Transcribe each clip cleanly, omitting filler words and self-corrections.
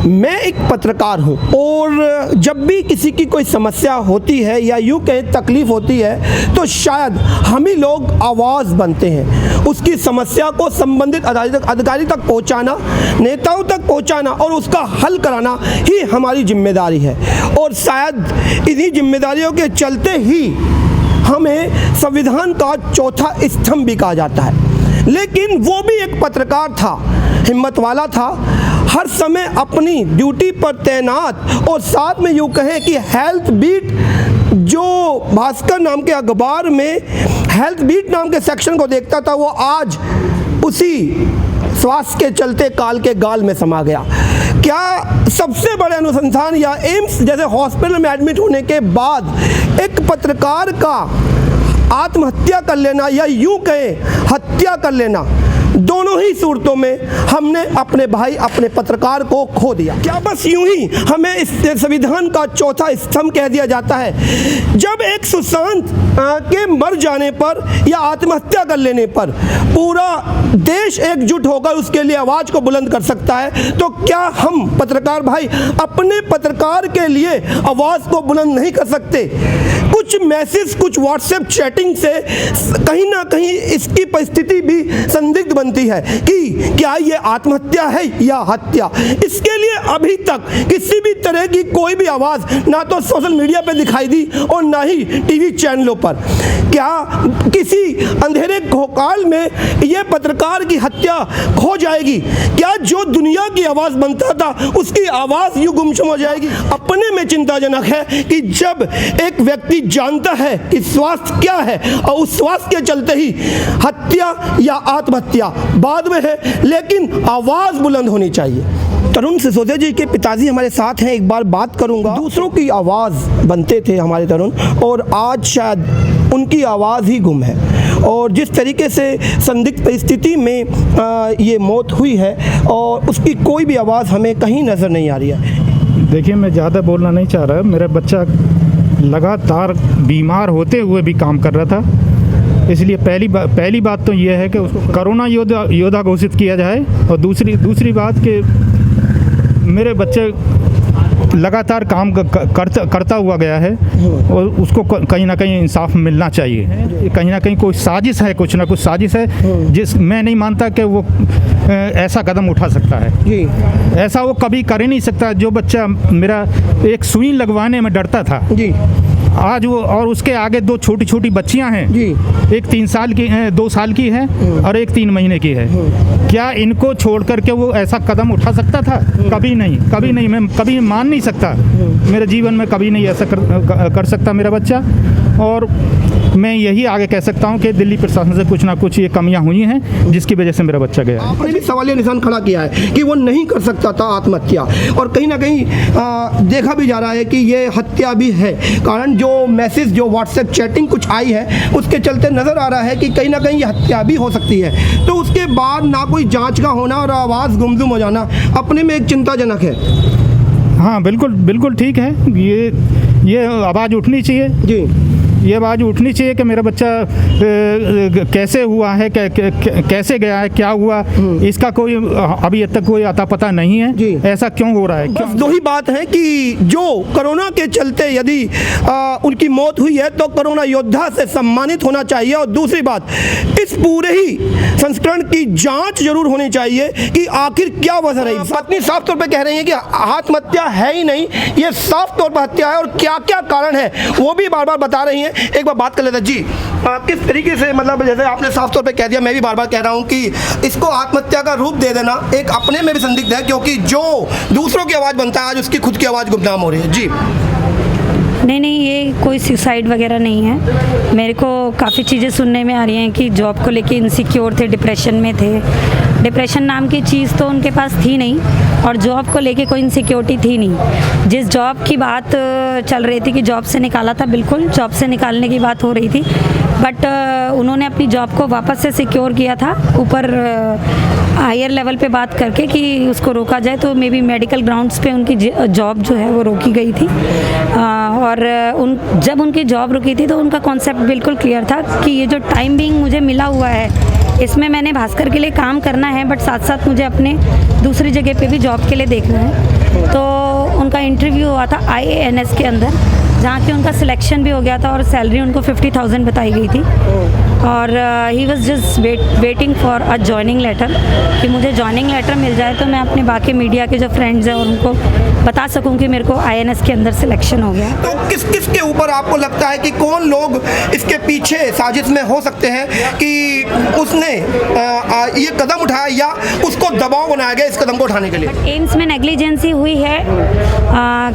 मैं एक पत्रकार हूँ और जब भी किसी की कोई समस्या होती है या यूँ कहें तकलीफ़ होती है तो शायद हम ही लोग आवाज़ बनते हैं। उसकी समस्या को संबंधित अधिकारी तक पहुँचाना, नेताओं तक पहुँचाना और उसका हल कराना ही हमारी जिम्मेदारी है। और शायद इन्हीं जिम्मेदारियों के चलते ही हमें संविधान का चौथा स्तंभ भी कहा जाता है। लेकिन वो भी एक पत्रकार था, हिम्मत वाला था, हर समय अपनी ड्यूटी पर तैनात और साथ में यूँ कहें कि हेल्थ बीट, जो भास्कर नाम के अखबार में हेल्थ बीट नाम के सेक्शन को देखता था, वो आज उसी स्वास्थ्य के चलते काल के गाल में समा गया। क्या सबसे बड़े अनुसंधान या एम्स जैसे हॉस्पिटल में एडमिट होने के बाद एक पत्रकार का आत्महत्या कर लेना या यूं कहें हत्या कर लेना, दोनों ही सूरतों में हमने अपने भाई, अपने पत्रकार को खो दिया। क्या बस यूं ही हमें इस संविधान का चौथा स्तंभ कह दिया जाता है? जब एक सुशांत के मर जाने पर या आत्महत्या कर लेने पर पूरा देश एकजुट होकर उसके लिए आवाज़ को बुलंद कर सकता है, तो क्या हम पत्रकार भाई अपने पत्रकार के लिए आवाज़ को बुलंद नहीं कर सकते? कुछ मैसेज, कुछ व्हाट्सएप चैटिंग से कहीं ना कहीं इसकी परिस्थिति भी संदिग्ध बनती है कि क्या ये आत्महत्या है या हत्या। इसके लिए अभी तक किसी भी तरह की कोई भी आवाज़ ना तो सोशल मीडिया पे दिखाई दी और ना ही टीवी चैनलों पर। क्या किसी अंधेरे काल में ये पत्रकार की हत्या हो जाएगी? क्या जो दुनिया की आवाज़ बनता था उसकी आवाज़ यूँ गुमसुम हो जाएगी? अपने में चिंताजनक है कि जब एक व्यक्ति जानता है कि स्वास्थ्य क्या है और उस स्वास्थ्य के चलते ही हत्या या आत्महत्या बाद में है, लेकिन आवाज़ बुलंद होनी चाहिए। तरुण सिसोदिया जी के पिताजी हमारे साथ हैं, एक बार बात करूंगा। दूसरों की आवाज़ बनते थे हमारे तरुण, और आज शायद उनकी आवाज़ ही गुम है। और जिस तरीके से संदिग्ध परिस्थिति में ये मौत हुई है और उसकी कोई भी आवाज़ हमें कहीं नज़र नहीं आ रही है। देखिए, मैं ज़्यादा बोलना नहीं चाह रहा। मेरा बच्चा लगातार बीमार होते हुए भी काम कर रहा था, इसलिए पहली बात तो यह है कि उसको कोरोना योद्धा घोषित किया जाए। और दूसरी बात कि मेरे बच्चे लगातार काम करता हुआ गया है और उसको कहीं ना कहीं इंसाफ मिलना चाहिए। कहीं ना कहीं कोई साजिश है, कुछ ना कुछ साजिश है, जिस मैं नहीं मानता कि वो ऐसा कदम उठा सकता है। ऐसा वो कभी कर ही नहीं सकता। जो बच्चा मेरा एक सुई लगवाने में डरता था, आज वो, और उसके आगे दो छोटी छोटी बच्चियां हैं, एक 3 साल की है, 2 साल की है और एक 3 महीने की है। क्या इनको छोड़ करके वो ऐसा कदम उठा सकता था? कभी नहीं। मैं कभी मान नहीं सकता, मेरे जीवन में कभी नहीं ऐसा कर सकता मेरा बच्चा। और मैं यही आगे कह सकता हूं कि दिल्ली प्रशासन से कुछ ना कुछ ये कमियां हुई हैं जिसकी वजह से मेरा बच्चा गया है। आपने भी सवालिया निशान खड़ा किया है कि वो नहीं कर सकता था आत्महत्या, और कहीं ना कहीं देखा भी जा रहा है कि ये हत्या भी है। कारण जो मैसेज, जो व्हाट्सएप चैटिंग कुछ आई है उसके चलते नज़र आ रहा है कि कहीं ना कहीं ये हत्या भी हो सकती है। तो उसके बाद ना कोई जाँच का होना और आवाज़ गुमसुम हो जाना अपने में एक चिंताजनक है। हाँ, बिल्कुल ठीक है। ये आवाज़ उठनी चाहिए जी। ये आवाज़ उठनी चाहिए कि मेरा बच्चा कैसे हुआ है, कैसे गया है, क्या हुआ, इसका कोई अभी तक कोई अता पता नहीं है जी। ऐसा क्यों हो रहा है? बस दो ही बात है कि जो कोरोना के चलते यदि उनकी मौत हुई है तो कोरोना योद्धा से सम्मानित होना चाहिए, और दूसरी बात, इस पूरे ही संस्करण की जांच जरूर होनी चाहिए कि आखिर क्या वजह रही। पत्नी साफ तौर पे कह रही है कि आत्महत्या है ही नहीं, ये साफ तौर पर हत्या है, और क्या क्या कारण है वो भी बार बार बता रही हैं। एक बार बात कर लेते हैं जी, किस तरीके से, मतलब जैसे आपने साफ तौर पे कह दिया, मैं भी बार बार कह रहा हूं कि इसको आत्महत्या का रूप दे देना एक अपने में भी संदिग्ध है, क्योंकि जो दूसरों की आवाज़ बनता है आज उसकी खुद की आवाज़ गुमनाम हो रही है जी। नहीं, ये कोई सुसाइड वगैरह नहीं है। मेरे को काफ़ी चीज़ें सुनने में आ रही हैं कि जॉब को लेके इनसिक्योर थे, डिप्रेशन में थे। डिप्रेशन नाम की चीज़ तो उनके पास थी नहीं, और जॉब को लेके कोई इनसिक्योरिटी थी नहीं। जिस जॉब की बात चल रही थी कि जॉब से निकाला था, बिल्कुल जॉब से निकालने की बात हो रही थी, बट उन्होंने अपनी जॉब को वापस से सिक्योर किया था ऊपर हायर लेवल पे बात करके कि उसको रोका जाए। तो मे बी मेडिकल ग्राउंड्स पे उनकी जॉब जो है वो रोकी गई थी। और जब उनकी जॉब रुकी थी तो उनका कॉन्सेप्ट बिल्कुल क्लियर था कि ये जो टाइम बीइंग मुझे मिला हुआ है, इसमें मैंने भास्कर के लिए काम करना है, बट साथ साथ मुझे अपने दूसरी जगह पे भी जॉब के लिए देखना है। तो उनका इंटरव्यू हुआ था IANS के अंदर, जहाँ कि उनका सिलेक्शन भी हो गया था और सैलरी उनको 50,000 बताई गई थी। और he was just waiting for a joining letter, कि मुझे जॉइनिंग लेटर मिल जाए तो मैं अपने बाकी मीडिया के जो फ्रेंड्स हैं और उनको बता सकूं कि मेरे को IANS के अंदर सिलेक्शन हो गया। तो किस किस के ऊपर आपको लगता है कि कौन लोग इसके पीछे साजिश में हो सकते हैं कि उसने ये कदम उठाया या उसको दबाव बनाया गया इस कदम को उठाने के लिए? एम्स में नेग्लिजेंसी हुई है।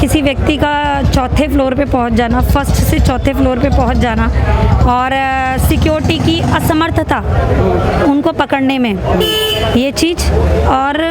किसी व्यक्ति का चौथे फ्लोर पे पहुंच जाना, फर्स्ट से चौथे फ्लोर पे पहुंच जाना, और सिक्योरिटी की असमर्थता उनको पकड़ने में, ये चीज़। और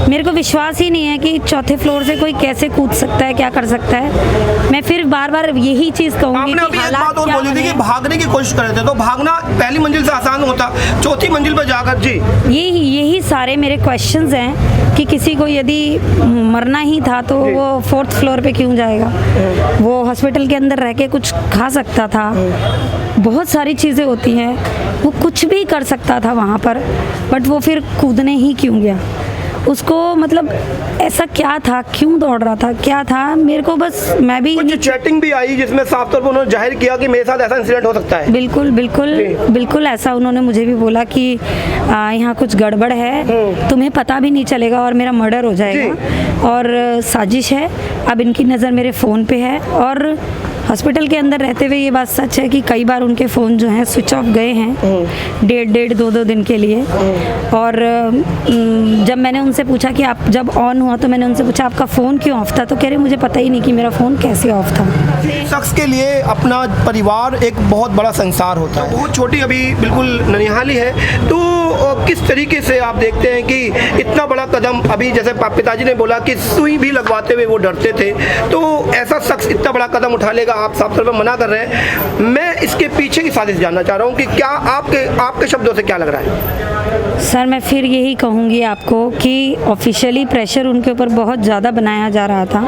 मेरे को विश्वास ही नहीं है कि चौथे फ्लोर से कोई कैसे कूद सकता है, क्या कर सकता है। मैं फिर बार बार यही चीज़ कहूँगी आपने अभी कि एक बात हालात और क्या बोली थी कि बने। भागने की कोशिश कर रहे थे, तो भागना पहली मंजिल से आसान होता, चौथी मंजिल पर जाकर जी यही सारे मेरे क्वेश्चंस हैं कि किसी को यदि मरना ही था तो वो 4th फ्लोर पे क्यों जाएगा? वो हॉस्पिटल के अंदर रह के कुछ खा सकता था, बहुत सारी चीज़ें होती हैं, वो कुछ भी कर सकता था वहाँ पर, बट वो फिर कूदने ही क्यों गया? उसको मतलब ऐसा क्या था, क्यों दौड़ रहा था, क्या था? मेरे को बस, मैं भी कुछ चैटिंग भी आई जिसमें साफ तौर पर उन्होंने जाहिर किया कि मेरे साथ ऐसा इंसिडेंट हो सकता है। बिल्कुल बिल्कुल बिल्कुल ऐसा उन्होंने मुझे भी बोला कि यहाँ कुछ गड़बड़ है, तुम्हें पता भी नहीं चलेगा और मेरा मर्डर हो जाएगा और साजिश है। अब इनकी नज़र मेरे फ़ोन पे है, और हॉस्पिटल के अंदर रहते हुए ये बात सच है कि कई बार उनके फ़ोन जो हैं स्विच ऑफ गए हैं 1.5-2 दिन के लिए। और जब मैंने उनसे पूछा कि आप जब ऑन हुआ तो मैंने उनसे पूछा आपका फ़ोन क्यों ऑफ था, तो कह रहे मुझे पता ही नहीं कि मेरा फ़ोन कैसे ऑफ था। शख्स के लिए अपना परिवार एक बहुत बड़ा संसार होता है। बहुत छोटी अभी बिल्कुल ननिहाली है, तो किस तरीके से आप देखते हैं कि इतना बड़ा कदम, अभी जैसे पिताजी ने बोला कि सुई भी लगवाते हुए वो डरते थे, तो ऐसा शख्स इतना बड़ा कदम उठा लेगा, आप साफ तौर पर मना कर रहे हैं। मैं इसके पीछे की साजिश जानना चाह रहा हूँ कि क्या आपके शब्दों से क्या लग रहा है? सर मैं फिर यही कहूँगी आपको कि ऑफिशियली प्रेशर उनके ऊपर बहुत ज़्यादा बनाया जा रहा था।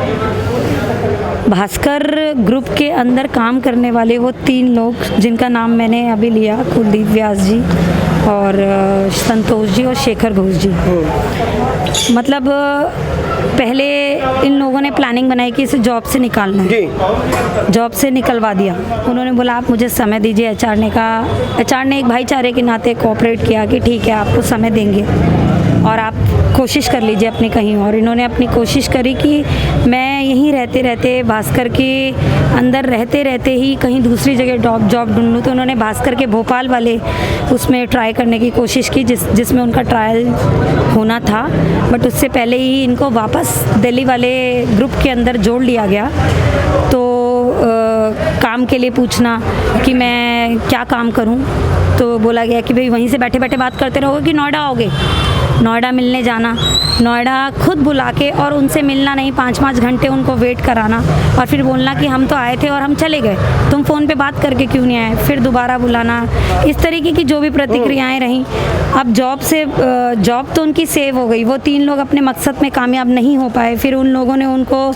भास्कर ग्रुप के अंदर काम करने वाले वो 3 लोग जिनका नाम मैंने अभी लिया, कुलदीप व्यास जी और संतोष जी और शेखर घोष जी, मतलब पहले इन लोगों ने प्लानिंग बनाई कि इसे जॉब से निकालना है, जॉब से निकलवा दिया। उन्होंने बोला आप मुझे समय दीजिए। HR ने एक भाईचारे के नाते कोऑपरेट किया कि ठीक है आपको समय देंगे और आप कोशिश कर लीजिए अपनी कहीं और। इन्होंने अपनी कोशिश करी कि मैं यहीं रहते रहते भास्कर के अंदर रहते रहते ही कहीं दूसरी जगह जॉब ढूंढ लूँ। तो उन्होंने भास्कर के भोपाल वाले उसमें ट्राई करने की कोशिश की जिसमें उनका ट्रायल होना था, बट उससे पहले ही इनको वापस दिल्ली वाले ग्रुप के अंदर जोड़ लिया गया। तो काम के लिए पूछना कि मैं क्या काम करूं, तो बोला गया कि भाई वहीं से बैठे बैठे बात करते रहोगे कि नोएडा आओगे। नोएडा मिलने जाना, नोएडा खुद बुला के और उनसे मिलना नहीं, 5-5 घंटे उनको वेट कराना और फिर बोलना कि हम तो आए थे और हम चले गए, तुम फ़ोन पे बात करके क्यों नहीं आए, फिर दोबारा बुलाना। इस तरीके की जो भी प्रतिक्रियाएं रहीं। अब जॉब तो उनकी सेव हो गई, वो 3 लोग अपने मकसद में कामयाब नहीं हो पाए। फिर उन लोगों ने उनको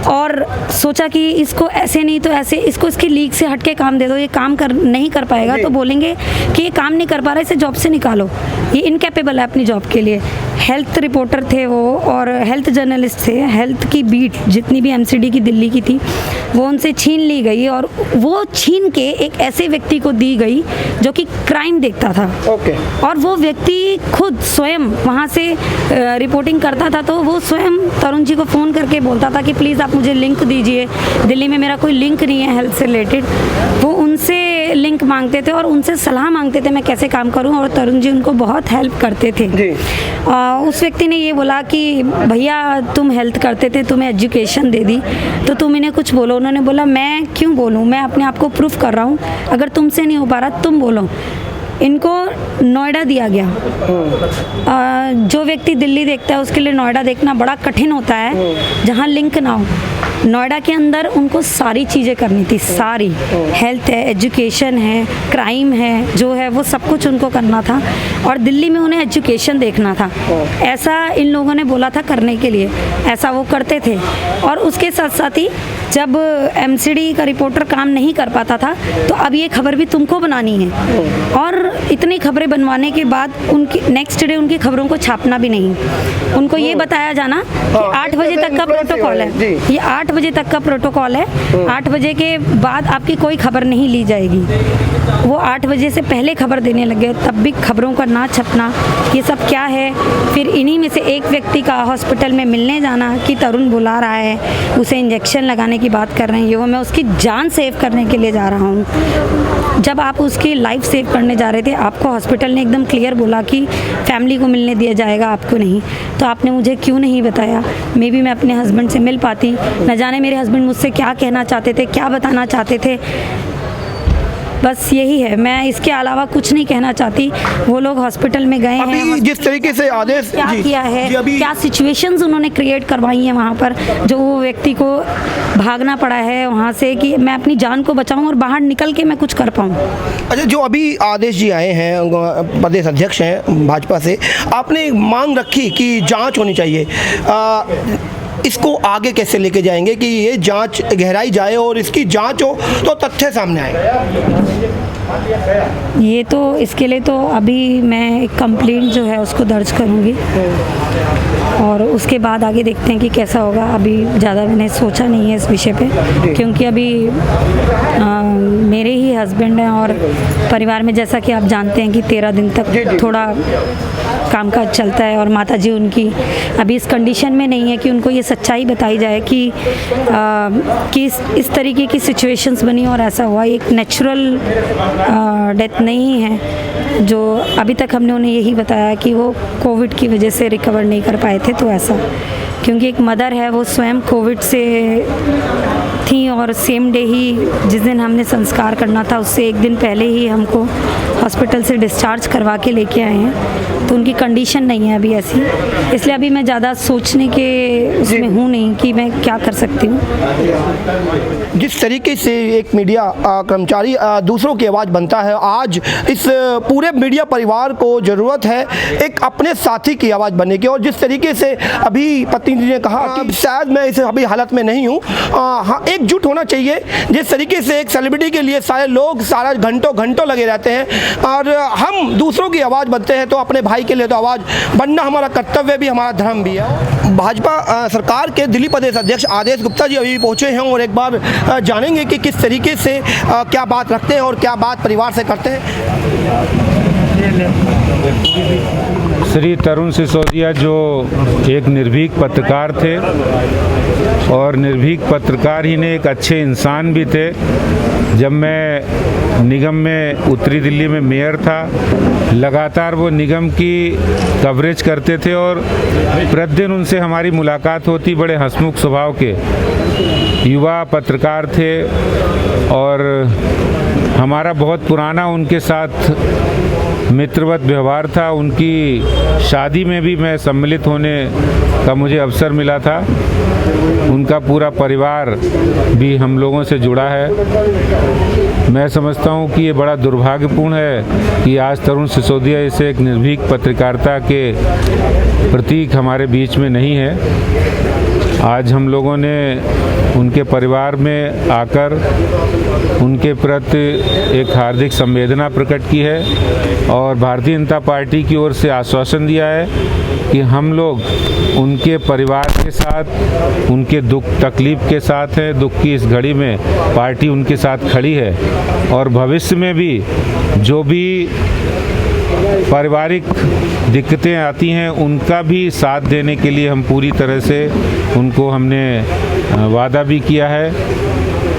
और सोचा कि इसको ऐसे नहीं तो ऐसे, इसको इसकी लीग से हट के काम दे दो, ये काम नहीं कर पाएगा, तो बोलेंगे कि ये काम नहीं कर पा रहा, इसे जॉब से निकालो, ये इनकैपेबल है अपनी जॉब के लिए। हेल्थ रिपोर्टर थे वो और हेल्थ जर्नलिस्ट थे। हेल्थ की बीट जितनी भी MCD की दिल्ली की थी वो उनसे छीन ली गई और वो छीन के एक ऐसे व्यक्ति को दी गई जो कि क्राइम देखता था। और वो व्यक्ति खुद स्वयं वहाँ से रिपोर्टिंग करता था, तो वो स्वयं तरुण जी को फ़ोन करके बोलता था कि प्लीज़ आप मुझे लिंक दीजिए, दिल्ली में मेरा कोई लिंक नहीं है हेल्थ से रिलेटेड। वो उनसे लिंक मांगते थे और उनसे सलाह मांगते थे मैं कैसे काम करूं, और तरुण जी उनको बहुत हेल्प करते थे। उस व्यक्ति ने ये बोला कि भैया तुम हेल्थ करते थे, तुम्हें एजुकेशन दे दी, तो तुम इन्हें कुछ बोलो। उन्होंने बोला मैं क्यों बोलूं, मैं अपने आप को प्रूफ कर रहा हूं, अगर तुमसे नहीं हो पा रहा तुम बोलो। इनको नोएडा दिया गया। जो व्यक्ति दिल्ली देखता है उसके लिए नोएडा देखना बड़ा कठिन होता है जहाँ लिंक ना हो। नोएडा के अंदर उनको सारी चीज़ें करनी थी, सारी, हेल्थ है, एजुकेशन है, क्राइम है, जो है वो सब कुछ उनको करना था, और दिल्ली में उन्हें एजुकेशन देखना था। ऐसा इन लोगों ने बोला था करने के लिए, ऐसा वो करते थे। और उसके साथ साथ ही जब MCD का रिपोर्टर काम नहीं कर पाता था तो अब ये खबर भी तुमको बनानी है। और और इतनी खबरें बनवाने के बाद उनकी नेक्स्ट डे उनकी खबरों को छापना भी नहीं, उनको ये बताया जाना कि 8 बजे तक का प्रोटोकॉल है, ये 8 बजे तक का प्रोटोकॉल है, 8 बजे के बाद आपकी कोई खबर नहीं ली जाएगी। वो 8 बजे से पहले खबर देने लगे, तब भी खबरों का ना छपना, ये सब क्या है। फिर इन्हीं में से एक व्यक्ति का हॉस्पिटल में मिलने जाना कि तरुण बुला रहा है, उसे इंजेक्शन लगाने की बात कर रहे हैं, ये वो मैं उसकी जान सेव करने के लिए जा रहा हूँ। जब आप उसकी लाइफ सेव करने जा रहे थे, आपको हॉस्पिटल ने एकदम क्लियर बोला कि फैमिली को मिलने दिया जाएगा, आपको नहीं, तो आपने मुझे क्यों नहीं बताया? मे बी मैं अपने हस्बैंड से मिल पाती, न जाने मेरे हस्बैंड मुझसे क्या कहना चाहते थे, क्या बताना चाहते थे। बस यही है, मैं इसके अलावा कुछ नहीं कहना चाहती। वो लोग हॉस्पिटल में गए अभी हैं, जिस तरीके से आदेश क्या किया है, क्या सिचुएशंस उन्होंने क्रिएट करवाई हैं वहाँ पर, जो वो व्यक्ति को भागना पड़ा है वहाँ से कि मैं अपनी जान को बचाऊं और बाहर निकल के मैं कुछ कर पाऊँ। अच्छा, जो अभी आदेश जी आए हैं, प्रदेश अध्यक्ष हैं भाजपा से, आपने मांग रखी कि जांच होनी चाहिए, इसको आगे कैसे लेके जाएंगे कि ये जांच गहराई जाए और इसकी जांच हो तो तथ्य सामने आए? ये तो इसके लिए तो अभी मैं एक कंप्लेंट जो है उसको दर्ज करूँगी और उसके बाद आगे देखते हैं कि कैसा होगा। अभी ज़्यादा मैंने सोचा नहीं है इस विषय पे, क्योंकि अभी मेरे ही हस्बैंड हैं और परिवार में जैसा कि आप जानते हैं कि 13 दिन तक थोड़ा कामकाज चलता है और माताजी उनकी अभी इस कंडीशन में नहीं है कि उनको ये सच्चाई बताई जाए कि इस तरीके की सिचुएशंस बनी और ऐसा हुआ। एक नेचुरल डेथ नहीं है, जो अभी तक हमने उन्हें यही बताया कि वो कोविड की वजह से रिकवर नहीं कर पाए थे, तो ऐसा, क्योंकि एक मदर है वो स्वयं कोविड से थी और सेम डे ही जिस दिन हमने संस्कार करना था उससे एक दिन पहले ही हमको हॉस्पिटल से डिस्चार्ज करवा के लेके आए हैं, तो उनकी कंडीशन नहीं है अभी ऐसी, इसलिए अभी मैं ज़्यादा सोचने के उसमें हूँ नहीं कि मैं क्या कर सकती हूँ। जिस तरीके से एक मीडिया कर्मचारी दूसरों की आवाज़ बनता है, आज इस पूरे मीडिया परिवार को ज़रूरत है एक अपने साथी की आवाज़ बनने की, और जिस तरीके से अभी पत्नी जी ने कहा कि शायद मैं इस अभी हालत में नहीं हूँ, हाँ एकजुट होना चाहिए। जिस तरीके से एक सेलिब्रिटी के लिए सारे लोग सारा घंटों लगे रहते हैं और हम दूसरों की आवाज़ बनते हैं, तो अपने भाई के लिए तो आवाज़ बनना हमारा कर्तव्य भी, हमारा धर्म भी है। भाजपा सरकार के दिल्ली प्रदेश अध्यक्ष आदेश गुप्ता जी अभी पहुँचे हैं और एक बार जानेंगे कि किस तरीके से क्या बात रखते हैं और क्या बात परिवार से करते हैं। श्री तरुण सिसोदिया जो एक निर्भीक पत्रकार थे और निर्भीक पत्रकार ही ने एक अच्छे इंसान भी थे। जब मैं निगम में उत्तरी दिल्ली में मेयर था, लगातार वो निगम की कवरेज करते थे और प्रतिदिन उनसे हमारी मुलाकात होती। बड़े हंसमुख स्वभाव के युवा पत्रकार थे और हमारा बहुत पुराना उनके साथ मित्रवत व्यवहार था। उनकी शादी में भी मैं सम्मिलित होने का मुझे अवसर मिला था। उनका पूरा परिवार भी हम लोगों से जुड़ा है। मैं समझता हूं कि ये बड़ा दुर्भाग्यपूर्ण है कि आज तरुण सिसोदिया इसे एक निर्भीक पत्रकारिता के प्रतीक हमारे बीच में नहीं है। आज हम लोगों ने उनके परिवार में आकर उनके प्रति एक हार्दिक संवेदना प्रकट की है और भारतीय जनता पार्टी की ओर से आश्वासन दिया है कि हम लोग उनके परिवार के साथ, उनके दुख तकलीफ़ के साथ हैं। दुख की इस घड़ी में पार्टी उनके साथ खड़ी है और भविष्य में भी जो भी पारिवारिक दिक्कतें आती हैं उनका भी साथ देने के लिए हम पूरी तरह से उनको हमने वादा भी किया है,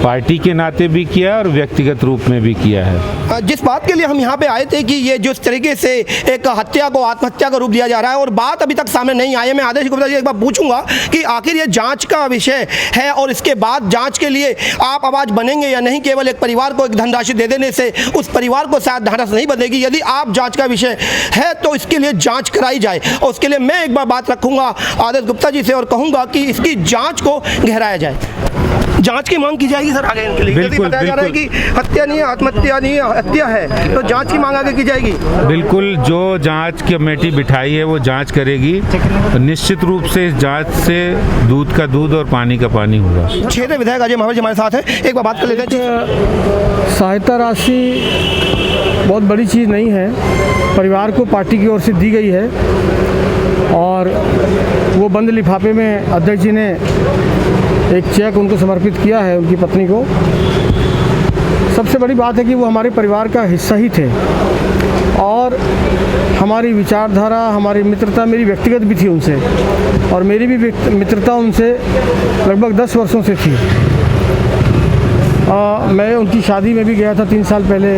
पार्टी के नाते भी किया है और व्यक्तिगत रूप में भी किया है। जिस बात के लिए हम यहाँ पे आए थे कि ये जिस तरीके से एक हत्या को आत्महत्या का रूप दिया जा रहा है और बात अभी तक सामने नहीं आई है, मैं आदेश गुप्ता जी एक बार पूछूंगा कि आखिर ये जांच का विषय है और इसके बाद जांच के लिए आप आवाज़ बनेंगे या नहीं। केवल एक परिवार को एक धनराशि दे देने से उस परिवार को शायद ढांढस नहीं बनेगी। यदि आप जाँच का विषय है तो इसके लिए जाँच कराई जाए और उसके लिए मैं एक बार बात रखूँगा आदेश गुप्ता जी से और कहूँगा कि इसकी जाँच को गहराया जाए, जांच की मांग की जाएगी सर आगे इनके लिए। यदि बताया जा रहा है कि हत्या नहीं है, आत्महत्या नहीं है, हत्या है तो जांच की मांग आगे की जाएगी। बिल्कुल, जो जांच कमेटी बिठाई है वो जांच करेगी। निश्चित रूप से इस जांच से दूध का दूध और पानी का पानी होगा। क्षेत्रीय विधायक अजय महावर जी हमारे साथ है, एक बार बात कर लेते हैं। सहायता राशि बहुत बड़ी चीज़ नहीं है, परिवार को पार्टी की ओर से दी गई है और वो बंद लिफाफे में अध्यक्ष जी ने एक चेक उनको समर्पित किया है, उनकी पत्नी को। सबसे बड़ी बात है कि वो हमारे परिवार का हिस्सा ही थे और हमारी विचारधारा, हमारी मित्रता मेरी व्यक्तिगत भी थी उनसे और मेरी भी मित्रता उनसे लगभग 10 वर्षों से थी। मैं उनकी शादी में भी गया था 3 साल पहले,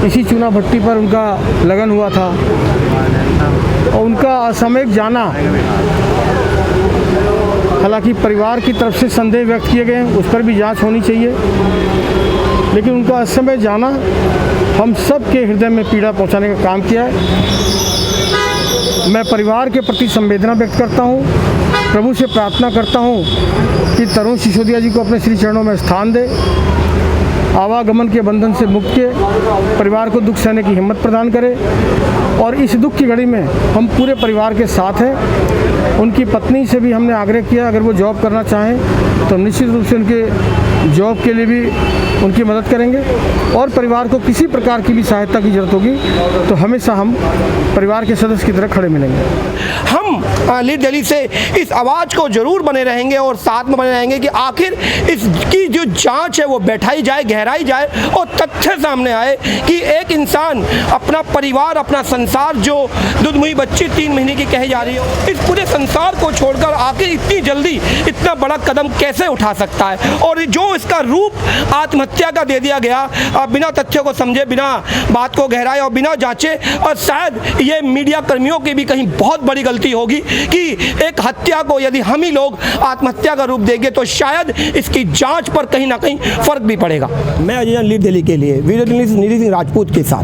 इसी चूना भट्टी पर उनका लगन हुआ था और उनका असामयिक जाना, हालांकि परिवार की तरफ से संदेह व्यक्त किए गए, उस पर भी जांच होनी चाहिए, लेकिन उनका असमय जाना हम सब के हृदय में पीड़ा पहुंचाने का काम किया है। मैं परिवार के प्रति संवेदना व्यक्त करता हूं, प्रभु से प्रार्थना करता हूं कि तरुण सिसोदिया जी को अपने श्री चरणों में स्थान दे, आवागमन के बंधन से मुक्त के परिवार को दुख सहने की हिम्मत प्रदान करे और इस दुख की घड़ी में हम पूरे परिवार के साथ हैं। उनकी पत्नी से भी हमने आग्रह किया, अगर वो जॉब करना चाहें तो निश्चित रूप से उनके जॉब के लिए भी उनकी मदद करेंगे और परिवार को किसी प्रकार की भी सहायता की जरूरत होगी तो हमेशा हम परिवार के सदस्य की तरह खड़े मिलेंगे। हम लीड दिल्ली से इस आवाज़ को जरूर बने रहेंगे और साथ में बने रहेंगे कि आखिर इसकी जो जांच है वो बैठाई जाए, गहराई जाए और तथ्य सामने आए कि एक इंसान अपना परिवार, अपना संसार, जो दुधमुही बच्ची 3 महीने की कही जा रही है, इस पूरे संसार को छोड़कर आखिर इतनी जल्दी इतना बड़ा कदम कैसे उठा सकता है और जो इसका रूप आत्महत्या का दे दिया गया बिना तथ्यों को समझे, बिना बात को गहराए और बिना जांचे। और शायद ये मीडिया कर्मियों की भी कहीं बहुत बड़ी गलती होगी कि एक हत्या को यदि हम ही लोग आत्महत्या का रूप देंगे तो शायद इसकी जांच पर कहीं ना कहीं फर्क भी पड़ेगा। मैं अजय लीड दिल्ली के लिए वीडियो जर्नलिस्ट निधि सिंह राजपूत के साथ।